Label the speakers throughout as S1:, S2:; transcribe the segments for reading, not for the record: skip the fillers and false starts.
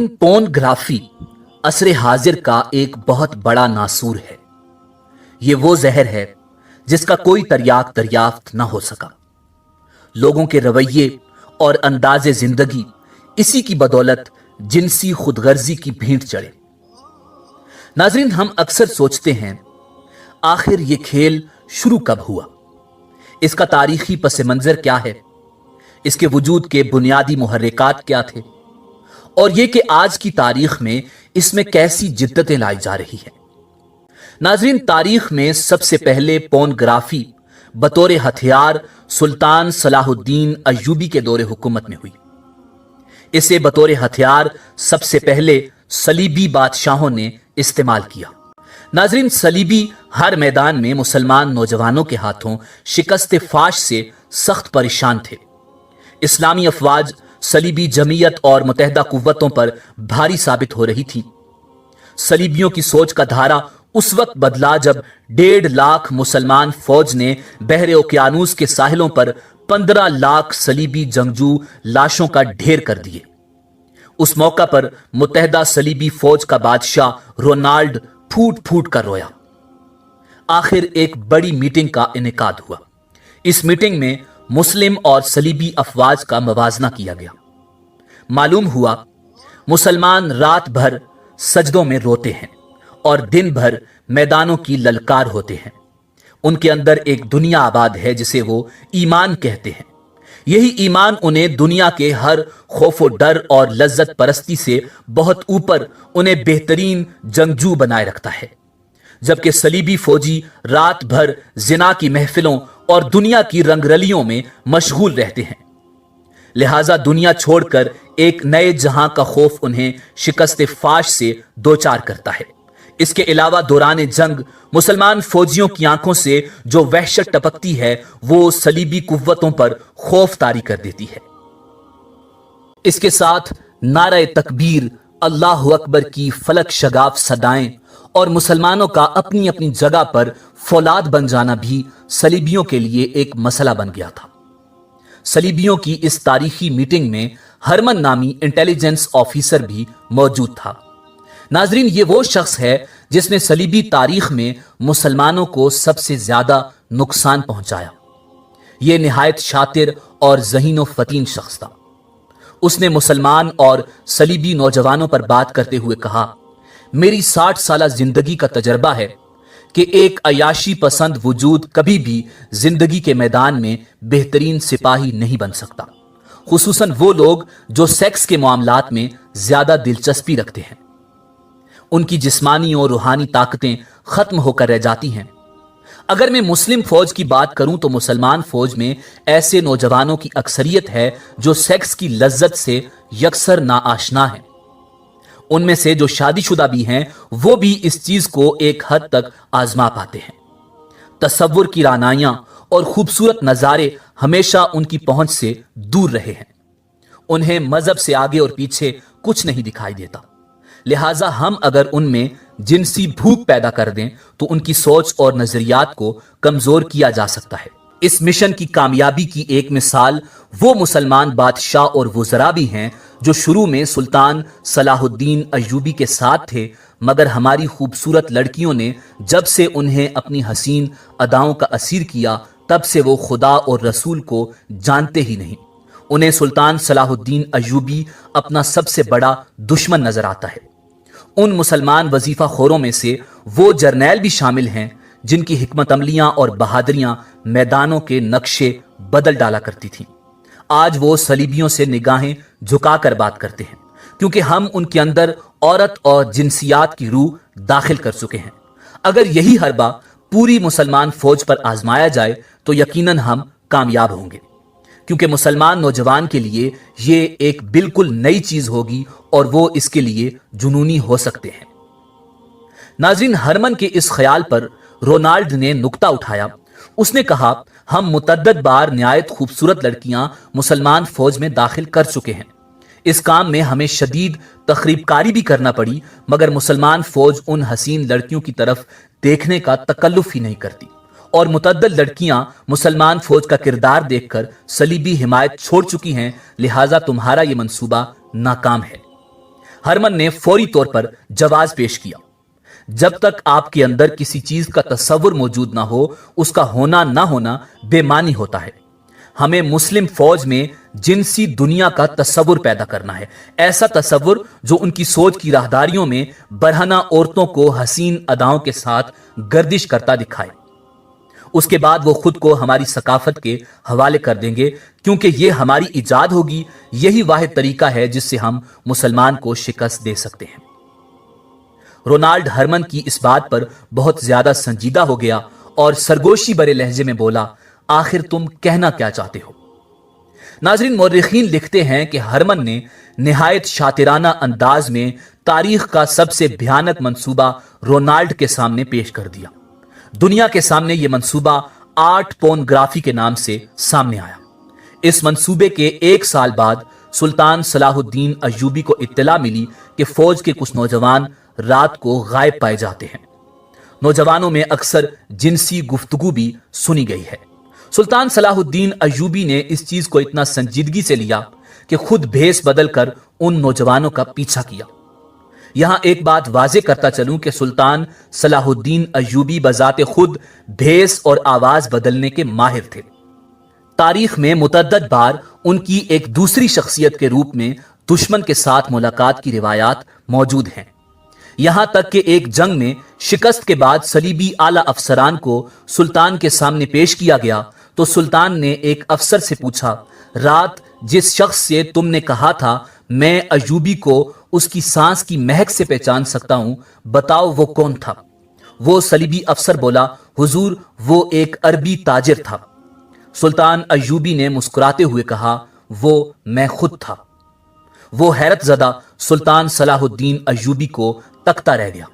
S1: Pornography असर हाजिर का एक बहुत बड़ा नासूर है। ये वो जहर है जिसका कोई तर्याक दरियाफ्त न हो सका। लोगों के रवैये और अंदाजे जिंदगी इसी की बदौलत जिनसी खुदगर्जी की भीड़ चढ़े। नाजरीन, हम अक्सर सोचते हैं आखिर ये खेल शुरू कब हुआ, इसका तारीखी पस मंजर क्या है, इसके वजूद के बुनियादी मुहर्रिकात क्या थे और ये कि आज की तारीख में इसमें कैसी जिद्दतें लाई जा रही हैं। नाजरीन, तारीख में सबसे पहले पोर्नोग्राफी बतौर हथियार सुल्तान सलाहुद्दीन अय्यूबी के दौरे हुकूमत में हुई। इसे बतौर हथियार सबसे पहले सलीबी बादशाहों ने इस्तेमाल किया। नाजरीन, सलीबी हर मैदान में मुसलमान नौजवानों के हाथों शिकस्त फाश से सख्त परेशान थे। इस्लामी अफवाज सलीबी जमीयत और मुतहदा कुव्वतों पर भारी साबित हो रही थी। सलीबियों की सोच का धारा उस वक्त बदला जब 1.5 लाख मुसलमान फौज ने बहरे ओकियानूस के साहिलों पर 15 लाख सलीबी जंगजू लाशों का ढेर कर दिए। उस मौका पर मुतहदा सलीबी फौज का बादशाह रोनाल्ड फूट फूट कर रोया। आखिर एक बड़ी मीटिंग का इनेकाद हुआ। इस मीटिंग में मुस्लिम और सलीबी अफवाज का मवाजना किया गया। मालूम हुआ मुसलमान रात भर सजदों में रोते हैं और दिन भर मैदानों की ललकार होते हैं। उनके अंदर एक दुनिया आबाद है जिसे वो ईमान कहते हैं। यही ईमान उन्हें दुनिया के हर खौफ डर और लज्जत परस्ती से बहुत ऊपर उन्हें बेहतरीन जंगजू बनाए रखता है। जबकि सलीबी फौजी रात भर जिना की महफिलों और दुनिया की रंगरलियों में मशगूल रहते हैं। लिहाजा दुनिया छोड़कर एक नए जहां का खौफ उन्हें शिकस्त फाश से दोचार करता है। इसके अलावा दौरान जंग मुसलमान फौजियों की आंखों से जो वहशत टपकती है वो सलीबी कुव्वतों पर खौफ तारी कर देती है। इसके साथ नारे तकबीर, अल्लाह अकबर की फलक शगाफ सदाएं और मुसलमानों का अपनी अपनी जगह पर फौलाद बन जाना भी सलीबियों के लिए एक मसला बन गया था। सलीबियों की इस तारीखी मीटिंग में हरमन नामी इंटेलिजेंस ऑफिसर भी मौजूद था। नाजरीन, ये वो शख्स है जिसने सलीबी तारीख में मुसलमानों को सबसे ज्यादा नुकसान पहुंचाया। ये निहायत शातिर और ज़हीनो फतीन शख्स था। उसने मुसलमान और सलीबी नौजवानों पर बात करते हुए कहा, मेरी 60 साल जिंदगी का तजर्बा है कि एक अयाशी पसंद वजूद कभी भी जिंदगी के मैदान में बेहतरीन सिपाही नहीं बन सकता, खुसूसन वो लोग जो सेक्स के मामलात में ज्यादा दिलचस्पी रखते हैं। उनकी जिस्मानी और रूहानी ताकतें खत्म होकर रह जाती हैं। अगर मैं मुस्लिम फौज की बात करूं तो मुसलमान फौज में ऐसे नौजवानों की अक्सरियत है जो सेक्स की लज्जत से यकसर नाआशना है। उनमें से जो शादीशुदा भी हैं वो भी इस चीज को एक हद तक आजमा पाते हैं। तसव्वुर की रानाइयां और खूबसूरत नजारे हमेशा उनकी पहुंच से दूर रहे हैं। उन्हें मजहब से आगे और पीछे कुछ नहीं दिखाई देता। लिहाजा हम अगर उनमें जिनसी भूख पैदा कर दें तो उनकी सोच और नजरियात को कमजोर किया जा सकता है। इस मिशन की कामयाबी की एक मिसाल वो मुसलमान बादशाह और वुज़रा भी हैं जो शुरू में सुल्तान सलाहुद्दीन अय्यूबी के साथ थे, मगर हमारी खूबसूरत लड़कियों ने जब से उन्हें अपनी हसीन अदाओं का असीर किया तब से वो खुदा और रसूल को जानते ही नहीं। उन्हें सुल्तान सलाहुद्दीन अय्यूबी अपना सबसे बड़ा दुश्मन नजर आता है। उन मुसलमान वजीफा खोरों में से वो जर्नैल भी शामिल हैं जिनकी हिकमत अमलियां और बहादुरियां मैदानों के नक्शे बदल डाला करती थीं। आज वो सलीबियों से निगाहें झुकाकर बात करते हैं क्योंकि हम उनके अंदर औरत और जिनसियात की रूह दाखिल कर चुके हैं। अगर यही हरबा पूरी मुसलमान फौज पर आजमाया जाए तो यकीनन हम कामयाब होंगे, क्योंकि मुसलमान नौजवान के लिए ये एक बिल्कुल नई चीज होगी और वो इसके लिए जुनूनी हो सकते हैं। नाज़रीन, हरमन के इस ख्याल पर रोनाल्ड ने नुक्ता उठाया। उसने कहा, हम मुतअद्दिद बार निहायत खूबसूरत लड़कियां मुसलमान फौज में दाखिल कर चुके हैं। इस काम में हमें शदीद तखरीबकारी भी करना पड़ी, मगर मुसलमान फौज उन हसीन लड़कियों की तरफ देखने का तकल्लुफ ही नहीं करती और मुतअद्दिद लड़कियां मुसलमान फौज का किरदार देखकर सलीबी हिमायत छोड़ चुकी हैं। लिहाजा तुम्हारा यह मंसूबा नाकाम है। ہرمن نے فوری طور پر جواز پیش کیا۔ جب تک آپ کے اندر کسی چیز کا تصور موجود نہ ہو، اس کا ہونا نہ ہونا بے معنی ہوتا ہے۔ ہمیں مسلم فوج میں جنسی دنیا کا تصور پیدا کرنا ہے، ایسا تصور جو ان کی سوچ کی راہداریوں میں برہنہ عورتوں کو حسین اداؤں کے ساتھ گردش کرتا دکھائے۔ اس کے بعد وہ خود کو ہماری ثقافت کے حوالے کر دیں گے، کیونکہ یہ ہماری ایجاد ہوگی۔ یہی واحد طریقہ ہے جس سے ہم مسلمان کو شکست دے سکتے ہیں۔ رونالڈ ہرمن کی اس بات پر بہت زیادہ سنجیدہ ہو گیا اور سرگوشی برے لہجے میں بولا، آخر تم کہنا کیا چاہتے ہو؟ ناظرین، مورخین لکھتے ہیں کہ ہرمن نے نہایت شاطرانہ انداز میں تاریخ کا سب سے بھیانک منصوبہ رونالڈ کے سامنے پیش کر دیا۔ دنیا کے سامنے یہ منصوبہ 8 پورنوگرافی کے نام سے سامنے آیا۔ اس منصوبے کے 1 سال بعد سلطان صلاح الدین ایوبی کو اطلاع ملی کہ فوج کے کچھ نوجوان رات کو غائب پائے جاتے ہیں۔ نوجوانوں میں اکثر جنسی گفتگو بھی سنی گئی ہے۔ سلطان صلاح الدین ایوبی نے اس چیز کو اتنا سنجیدگی سے لیا کہ خود بھیس بدل کر ان نوجوانوں کا پیچھا کیا۔ یہاں ایک بات واضح کرتا چلوں کہ سلطان صلاح الدین ایوبی بذات خود بھیس اور آواز بدلنے کے ماہر تھے۔ تاریخ میں متعدد بار ان کی ایک دوسری شخصیت کے روپ میں دشمن کے ساتھ ملاقات کی روایات موجود ہیں۔ یہاں تک کہ ایک جنگ میں شکست کے بعد صلیبی اعلیٰ افسران کو سلطان کے سامنے پیش کیا گیا تو سلطان نے ایک افسر سے پوچھا، رات جس شخص سے تم نے کہا تھا میں ایوبی کو اس کی سانس کی مہک سے پہچان سکتا ہوں، بتاؤ وہ کون تھا؟ وہ صلیبی افسر بولا، حضور وہ ایک عربی تاجر تھا۔ سلطان ایوبی نے مسکراتے ہوئے کہا، وہ میں خود تھا۔ وہ حیرت زدہ سلطان صلاح الدین ایوبی کو تکتا رہ گیا۔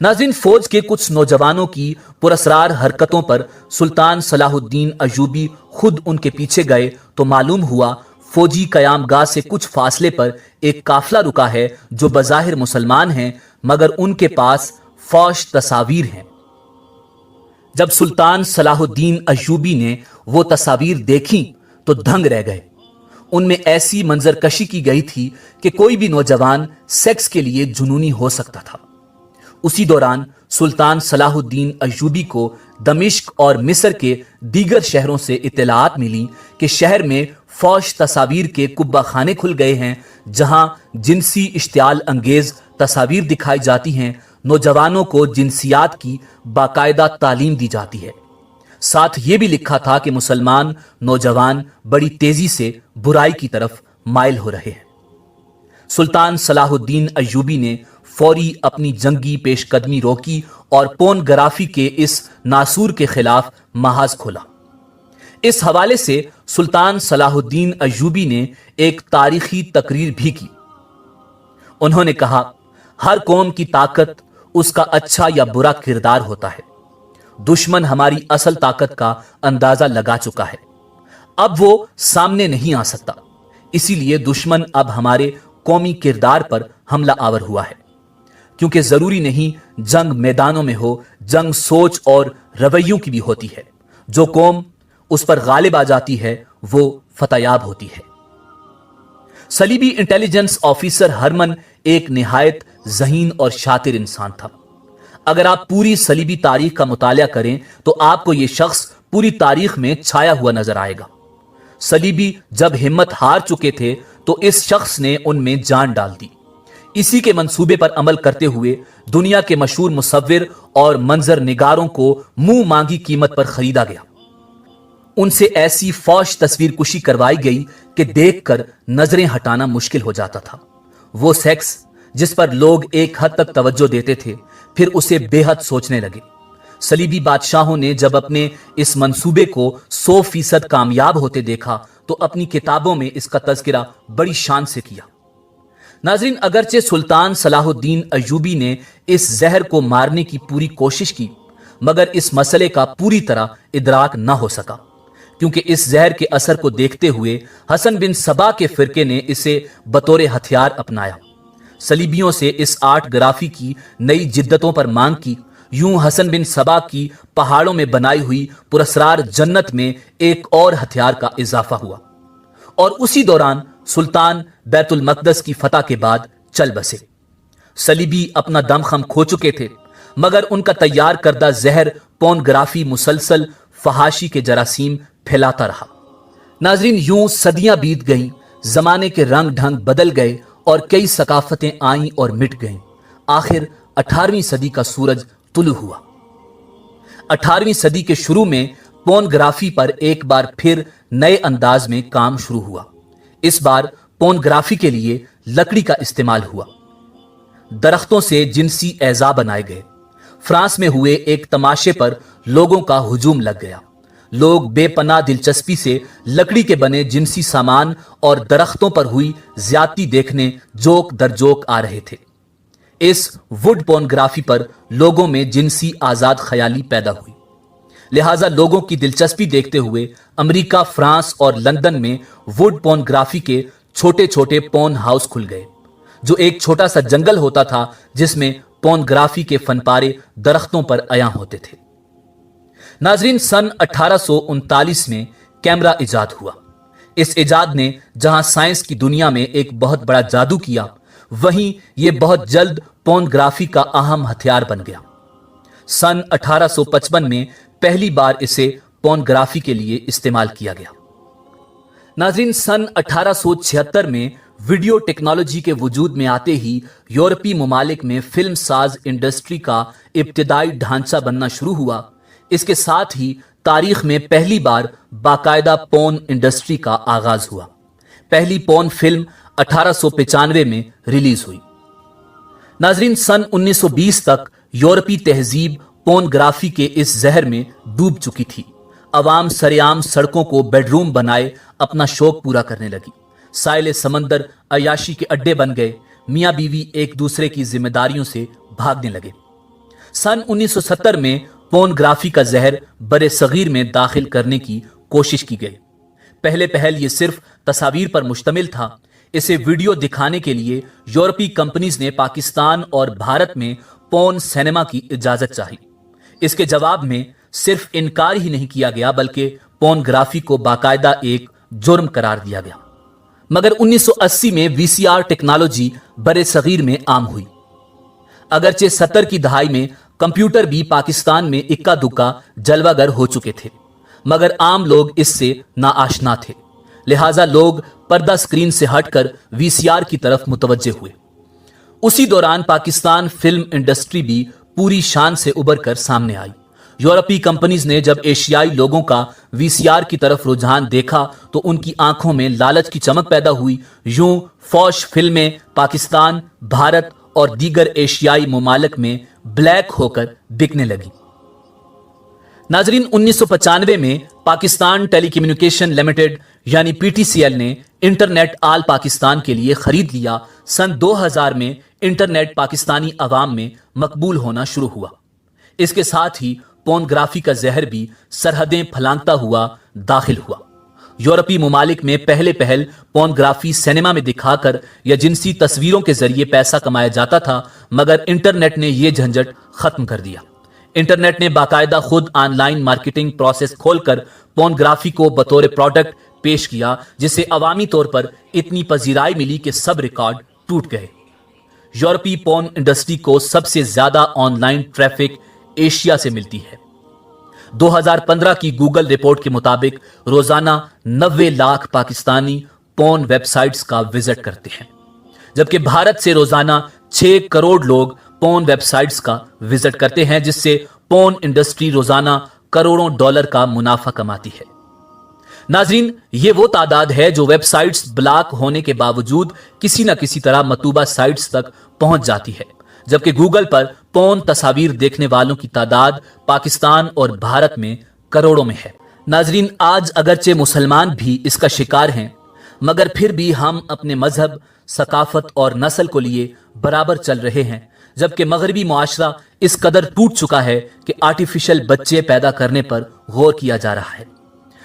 S1: ناظرین، فوج کے کچھ نوجوانوں کی پراسرار حرکتوں پر سلطان صلاح الدین ایوبی خود ان کے پیچھے گئے تو معلوم ہوا فوجی قیام گاہ سے کچھ فاصلے پر ایک قافلہ رکا ہے جو بظاہر مسلمان ہیں مگر ان کے پاس فوش تصاویر ہیں۔ جب سلطان صلاح الدین ایوبی نے وہ تصاویر دیکھیں تو دھنگ رہ گئے۔ ان میں ایسی منظر کشی کی گئی تھی کہ کوئی بھی نوجوان سیکس کے لیے جنونی ہو سکتا تھا۔ اسی دوران سلطان صلاح الدین ایوبی کو دمشق اور مصر کے دیگر شہروں سے اطلاعات ملی کہ شہر میں فوش تصاویر کے قبہ خانے کھل گئے ہیں جہاں جنسی اشتعال انگیز تصاویر دکھائی جاتی ہیں۔ نوجوانوں کو جنسیات کی باقاعدہ تعلیم دی جاتی ہے۔ ساتھ یہ بھی لکھا تھا کہ مسلمان نوجوان بڑی تیزی سے برائی کی طرف مائل ہو رہے ہیں۔ سلطان صلاح الدین ایوبی نے فوری اپنی جنگی پیش قدمی روکی اور پورنوگرافی کے اس ناسور کے خلاف محاذ کھولا۔ اس حوالے سے سلطان صلاح الدین ایوبی نے ایک تاریخی تقریر بھی کی۔ انہوں نے کہا، ہر قوم کی طاقت اس کا اچھا یا برا کردار ہوتا ہے۔ دشمن ہماری اصل طاقت کا اندازہ لگا چکا ہے، اب وہ سامنے نہیں آ سکتا، اسی لیے دشمن اب ہمارے قومی کردار پر حملہ آور ہوا ہے۔ کیونکہ ضروری نہیں جنگ میدانوں میں ہو، جنگ سوچ اور رویوں کی بھی ہوتی ہے۔ جو قوم اس پر غالب آ جاتی ہے وہ فتح یاب ہوتی ہے۔ صلیبی انٹیلیجنس آفیسر ہرمن ایک نہایت ذہین اور شاطر انسان تھا۔ اگر آپ پوری صلیبی تاریخ کا مطالعہ کریں تو آپ کو یہ شخص پوری تاریخ میں چھایا ہوا نظر آئے گا۔ صلیبی جب ہمت ہار چکے تھے تو اس شخص نے ان میں جان ڈال دی۔ اسی کے منصوبے پر عمل کرتے ہوئے دنیا کے مشہور مصور اور منظر نگاروں کو منہ مانگی قیمت پر خریدا گیا۔ ان سے ایسی فوش تصویر کشی کروائی گئی کہ دیکھ کر نظریں ہٹانا مشکل ہو جاتا تھا۔ وہ سیکس جس پر لوگ ایک حد تک توجہ دیتے تھے پھر اسے بے حد سوچنے لگے۔ صلیبی بادشاہوں نے جب اپنے اس منصوبے کو 100% کامیاب ہوتے دیکھا تو اپنی کتابوں میں اس کا تذکرہ بڑی شان سے کیا۔ ناظرین، اگرچہ سلطان صلاح الدین ایوبی نے اس زہر کو مارنے کی پوری کوشش کی مگر اس مسئلے کا پوری طرح ادراک نہ ہو سکا، کیونکہ اس زہر کے اثر کو دیکھتے ہوئے حسن بن صبا کے فرقے نے اسے بطور ہتھیار اپنایا۔ صلیبیوں سے اس آرٹ گرافی کی نئی جدتوں پر مانگ کی۔ یوں حسن بن صبا کی پہاڑوں میں بنائی ہوئی پراسرار جنت میں ایک اور ہتھیار کا اضافہ ہوا، اور اسی دوران سلطان بیت المقدس کی فتح کے بعد चल बसे। सलीबी अपना दमखम खो चुके थे, मगर उनका तैयार करदा जहर पोर्नोग्राफी मुसलसल फहाशी के जरासीम फैलाता रहा। नाजरीन, यूं सदियां बीत गईं, जमाने के रंग ढंग बदल गए और कई सकाफतें आईं और मिट गईं। आखिर 18वीं सदी का सूरज तुलू हुआ। 18वीं सदी के शुरू में पोर्नोग्राफी पर एक बार फिर नए अंदाज में काम शुरू हुआ। इस बार पोर्नोग्राफी के लिए लकड़ी का इस्तेमाल हुआ। दरख्तों से जिनसी एज़ा बनाए गए। फ्रांस में हुए एक तमाशे पर लोगों का हुजूम लग गया। लोग बेपनाह दिलचस्पी से लकड़ी के बने जिनसी सामान और दरख्तों पर हुई ज्यादती देखने जोक दर जोक आ रहे थे। इस वुड पोर्नोग्राफी पर लोगों में जिनसी आजाद ख्याली पैदा हुई। लिहाजा लोगों की दिलचस्पी देखते हुए अमेरिका, फ्रांस और लंदन में वुड पोर्नोग्राफी के छोटे छोटे पोर्न हाउस खुल गए, जो एक छोटा सा जंगल होता था जिसमें पोर्नोग्राफी के फनपारे दरख्तों पर अयां होते थे। नाजरीन, सन 1839 में कैमरा इजाद हुआ। इस इजाद ने जहां साइंस की दुनिया में एक बहुत बड़ा जादू किया, वहीं यह बहुत जल्द पोर्नोग्राफी का अहम हथियार बन गया। सन 1855 में पहली बार इसे पोर्नोग्राफी के लिए इस्तेमाल किया गया। नाजरीन, सन 1876 में वीडियो टेक्नोलॉजी के वजूद में आते ही यूरोपीय ममालिक में फिल्म साज इंडस्ट्री का इब्तिदाई ढांचा बनना शुरू हुआ। इसके साथ ही तारीख में पहली बार बाकायदा पोर्न इंडस्ट्री का आगाज हुआ। पहली पोर्न फिल्म 1895 में रिलीज हुई। नाजरीन, सन 1920 तक यूरोपीय तहजीब पोर्नोग्राफी के इस जहर में डूब चुकी थी। अवाम सरेआम सड़कों को बेडरूम बनाए अपना शौक पूरा करने लगी। साइले समंदर अयाशी के अड्डे बन गए। मियां बीवी एक दूसरे की जिम्मेदारियों से भागने लगे। सन 1970 में पोर्नोग्राफी का जहर बरे सगीर में दाखिल करने की कोशिश की गई। पहले पहल ये सिर्फ तस्वीर पर मुश्तमिल था। इसे वीडियो दिखाने के लिए यूरोपीय कंपनीज ने पाकिस्तान और भारत में पोर्न सिनेमा की इजाजत चाही। इसके जवाब में सिर्फ इनकार ही नहीं किया गया, बल्कि पोर्नोग्राफी को बाकायदा एक जुर्म करार दिया गया। मगर 1980 में वीसीआर टेक्नोलॉजी बरे सगीर में आम हुई। अगरचे 70 की दहाई में कंप्यूटर भी पाकिस्तान में इक्का दुक्का जलवागर हो चुके थे, मगर आम लोग इससे नाआशना थे। लिहाजा लोग पर्दा स्क्रीन से हटकर वीसीआर की तरफ मुतवज्जे हुए। उसी दौरान पाकिस्तान फिल्म इंडस्ट्री भी पूरी शान से उभर कर सामने आई। यूरोपीय कंपनीज ने जब एशियाई लोगों का वीसीआर की तरफ रुझान देखा तो उनकी आंखों में लालच की चमक पैदा हुई। यूं फौश फिल्में पाकिस्तान, भारत और दीगर एशियाई ममालिक में ब्लैक होकर बिकने लगी। नाजरीन, 1995 में पाकिस्तान टेलीकम्युनिकेशन लिमिटेड यानी पीटीसीएल ने इंटरनेट आल पाकिस्तान के लिए खरीद लिया। सन 2000 में इंटरनेट पाकिस्तानी अवाम में मकबूल होना शुरू हुआ। इसके साथ ही पोर्नोग्राफी का जहर भी सरहदें फलांगता हुआ दाखिल हुआ। यूरोपीय ममालिक में पहले पहल पोर्नोग्राफी सिनेमा में दिखाकर या जिनसी तस्वीरों के जरिए पैसा कमाया जाता था, मगर इंटरनेट ने यह झंझट खत्म कर दिया। इंटरनेट ने बाकायदा खुद ऑनलाइन मार्केटिंग प्रोसेस खोलकर पोर्नोग्राफी को बतौर प्रोडक्ट पेश किया, जिसे अवामी तौर पर इतनी पजीराई मिली कि सब रिकॉर्ड टूट गए। यूरोपीय पोर्न इंडस्ट्री को सबसे ज्यादा ऑनलाइन ट्रैफिक एशिया से मिलती है। 2015 की गूगल रिपोर्ट के मुताबिक रोजाना 90 लाख पाकिस्तानी पोर्न वेबसाइट्स का विजिट करते हैं, जबकि भारत से रोजाना 6 करोड़ लोग पोर्न वेबसाइट्स का विजिट करते हैं, जिससे पोर्न इंडस्ट्री रोजाना करोड़ों डॉलर का मुनाफा कमाती है। नाजरीन, ये वो तादाद है जो वेबसाइट्स ब्लॉक होने के बावजूद किसी न किसी तरह मतूबा साइट्स तक पहुंच जाती है, जबकि गूगल पर पोर्न तस्वीर देखने वालों की तादाद पाकिस्तान और भारत में करोड़ों में है। नाजरीन, आज अगरचे मुसलमान भी इसका शिकार हैं, मगर फिर भी हम अपने मजहब, सकाफत और नस्ल को लिए बराबर चल रहे हैं, जबकि मगरबी मुआशरा इस कदर टूट चुका है कि आर्टिफिशियल बच्चे पैदा करने पर गौर किया जा रहा है।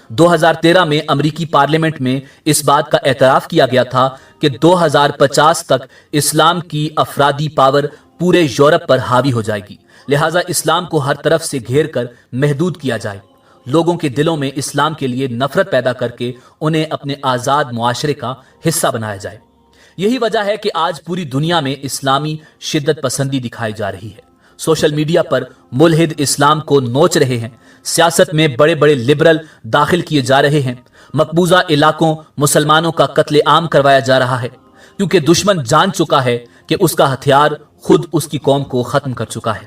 S1: 2013 में अमेरिकी पार्लियामेंट में इस बात का एतराफ किया गया था कि 2050 तक इस्लाम की अफरादी पावर पूरे यूरोप पर हावी हो जाएगी। लिहाजा इस्लाम को हर तरफ से घेर कर महदूद किया जाए। लोगों के दिलों में इस्लाम के लिए नफरत पैदा करके उन्हें अपने आज़ाद मुआशरे का हिस्सा बनाया जाए। یہی وجہ ہے کہ آج پوری دنیا میں اسلامی شدت پسندی دکھائی جا رہی ہے. سوشل میڈیا پر ملحد اسلام کو نوچ رہے ہیں. سیاست میں بڑے بڑے لبرل داخل کیے جا رہے ہیں. مقبوضہ علاقوں مسلمانوں کا قتل عام کروایا جا رہا ہے کیونکہ دشمن جان چکا ہے کہ اس کا ہتھیار خود اس کی قوم کو ختم کر چکا ہے.